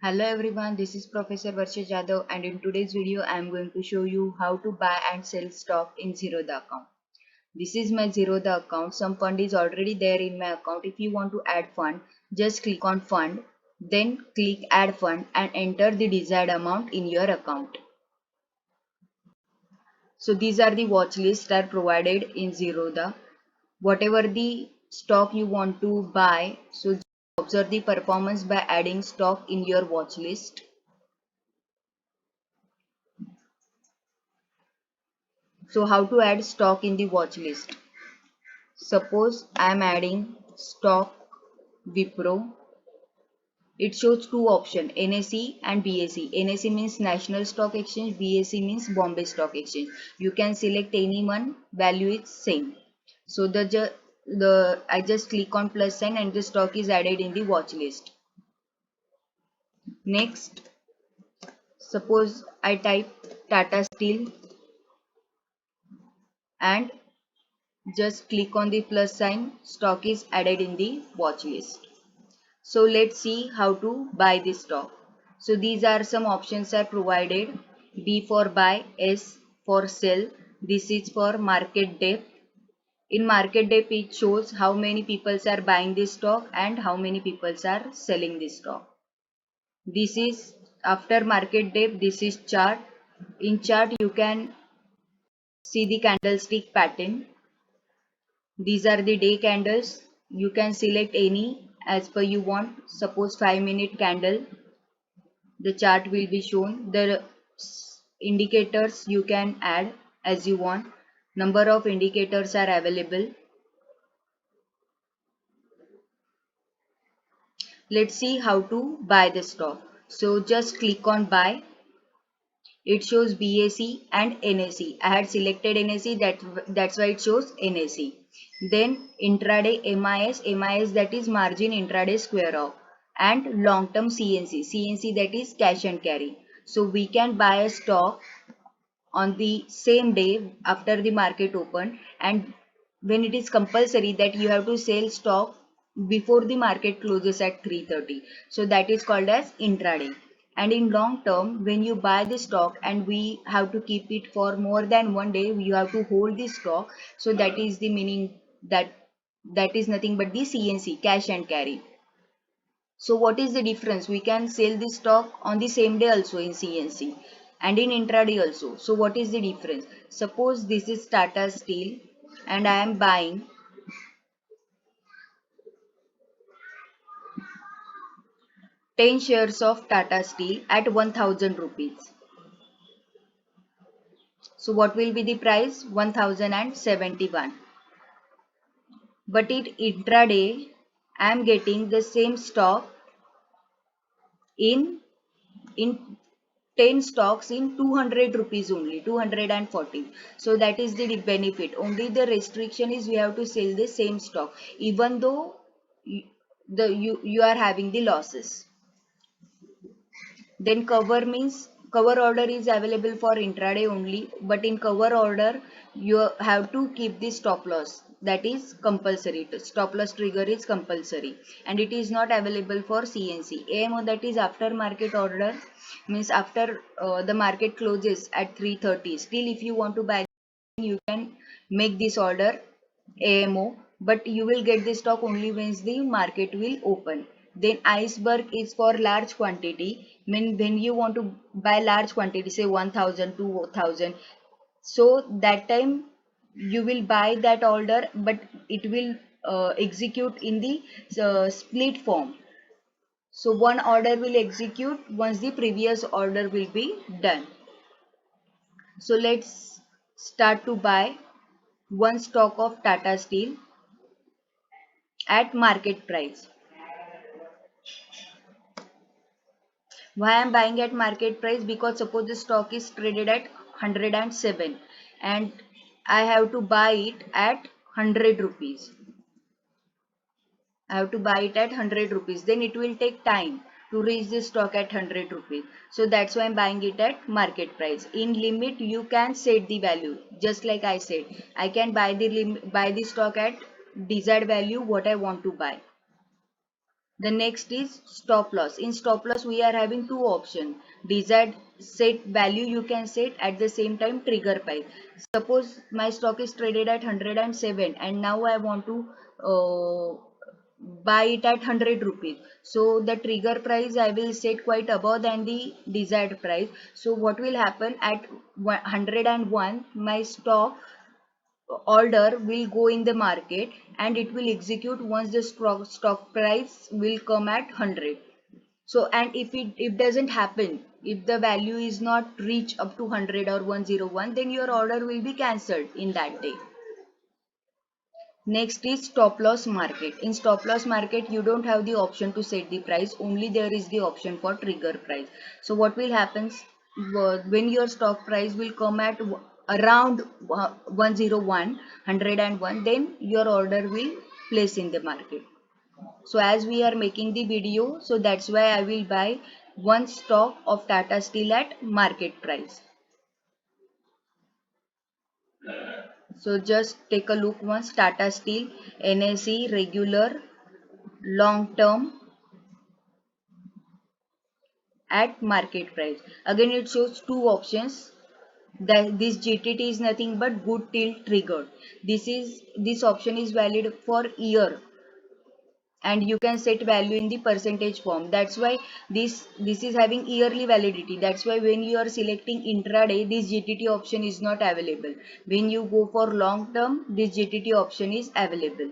Hello everyone, this is Professor Er.Varsha Jadhav and in today's video I am going to show you how to buy and sell stock in Zerodha account. This is my Zerodha account. Some fund is already there in my account. If you want to add fund, just click on fund, then click add fund and enter the desired amount in your account. So these are the watch lists that are provided in Zerodha. Whatever the stock you want to buy, so just observe the performance by adding stock in your watch list. So how to add stock in the watch list? Suppose I am adding stock Wipro. It shows two options, NSE and BSE. NSE means National Stock Exchange, BSE means Bombay Stock Exchange. You can select any one, value is same. So I just click on plus sign and the stock is added in the watch list. Next, suppose I type Tata Steel and just click on the plus sign, stock is added in the watch list. So let's see how to buy this stock. So these are some options are provided. B for buy, S for sell. This is for market depth. In market depth it shows how many people are buying this stock and how many people are selling this stock. This is after market depth, this is chart. In chart you can see the candlestick pattern. These are the day candles. You can select any as per you want. Suppose 5-minute candle. The chart will be shown. The indicators you can add as you want. Number of indicators are available. Let's see how to buy the stock. So just click on buy. It shows BAC and NAC. I had selected NAC, that's why it shows NAC. Then intraday MIS that is margin intraday square off, and long term CNC that is cash and carry. So we can buy a stock on the same day after the market open, and when it is compulsory that you have to sell stock before the market closes at 3:30, so that is called as intraday. And in long term, when you buy the stock and we have to keep it for more than one day, you have to hold the stock, so that is the meaning that is nothing but the CNC, cash and carry. So what is the difference? We can sell this stock on the same day also in CNC and in intraday also. So what is the difference? Suppose this is Tata Steel and I am buying 10 shares of Tata Steel at 1000 rupees. So what will be the price? 1071. But in intraday, I am getting the same stock in in 10 stocks in 200 rupees only, 240. So that is the benefit. Only the restriction is we have to sell the same stock even though you are having the losses. Then cover means cover order is available for intraday only, but in cover order you have to keep the stop loss, that is compulsory. Stop loss trigger is compulsory and it is not available for CNC. AMO, that is after market order, means after the market closes at 3:30. Still if you want to buy, you can make this order AMO, but you will get the stock only once the market will open. Then iceberg is for large quantity. Mean when you want to buy large quantity, say 1000, 2000, so that time you will buy that order, but it will execute in the split form. So one order will execute once the previous order will be done. So let's start to buy one stock of Tata Steel at market price. Why I am buying at market price? Because suppose the stock is traded at 107 and I have to buy it at 100 rupees. I have to buy it at 100 rupees. Then it will take time to reach the stock at 100 rupees. So that's why I'm buying it at market price. In limit, you can set the value. Just like I said, I can buy the stock at desired value what I want to buy. The next is stop loss. In stop loss, we are having two options. Desired set value you can set, at the same time trigger price. Suppose my stock is traded at 107 and now I want to buy it at 100 rupees. So the trigger price I will set quite above than the desired price. So what will happen at 101, my stock order will go in the market and it will execute once the stock price will come at 100. So, and if doesn't happen, if the value is not reach up to 100 or 101, then your order will be cancelled in that day. Next is stop loss market. In stop loss market, you don't have the option to set the price, only there is the option for trigger price. So what will happen when your stock price will come at around 101, 101, then your order will place in the market. So as we are making the video, so that's why I will buy one stock of Tata Steel at market price. So just take a look once. Tata Steel, NSE, regular, long term at market price. Again it shows two options. That this GTT is nothing but good till triggered. This option is valid for year and you can set value in the percentage form. That's why this is having yearly validity. That's why when you are selecting intraday, this GTT option is not available. When you go for long term, this GTT option is available.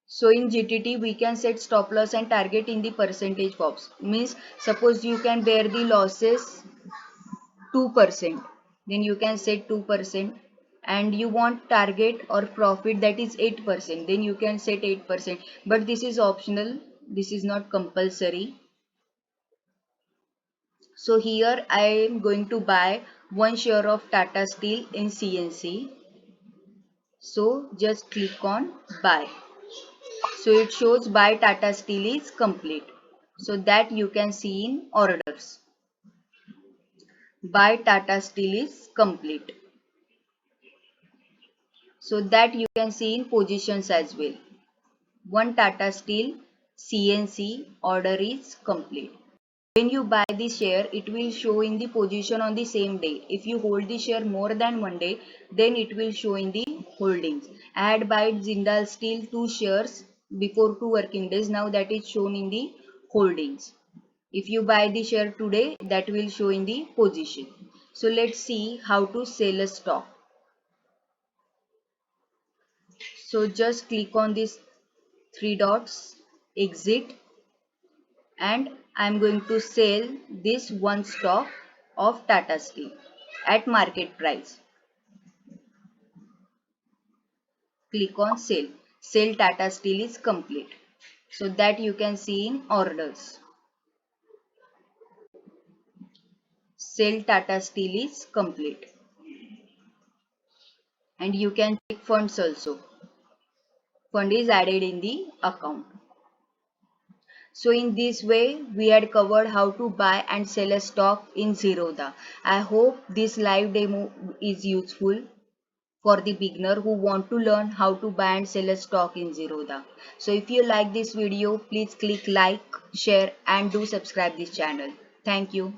So in GTT we can set stop loss and target in the percentage forms. Means suppose you can bear the losses 2%, then you can set 2%, and you want target or profit that is 8%, then you can set 8%, but this is optional, this is not compulsory. So here I am going to buy one share of Tata Steel in CNC. So just click on buy. So it shows buy Tata Steel is complete. So that you can see in orders. Buy Tata Steel is complete. So that you can see in positions as well. One Tata Steel CNC order is complete. When you buy the share, it will show in the position on the same day. If you hold the share more than one day, then it will show in the holdings. I had bought Jindal Steel 2 shares before 2 working days. Now that is shown in the holdings. If you buy the share today, that will show in the position. So let's see how to sell a stock. So just click on these three dots, exit, and I am going to sell this one stock of Tata Steel at market price. Click on sell. Sell Tata Steel is complete. So that you can see in orders. Sell Tata Steel is complete. And you can check funds also. Fund is added in the account. So in this way, we had covered how to buy and sell a stock in Zerodha. I hope this live demo is useful for the beginner who want to learn how to buy and sell a stock in Zerodha. So if you like this video, please click like, share and do subscribe this channel. Thank you.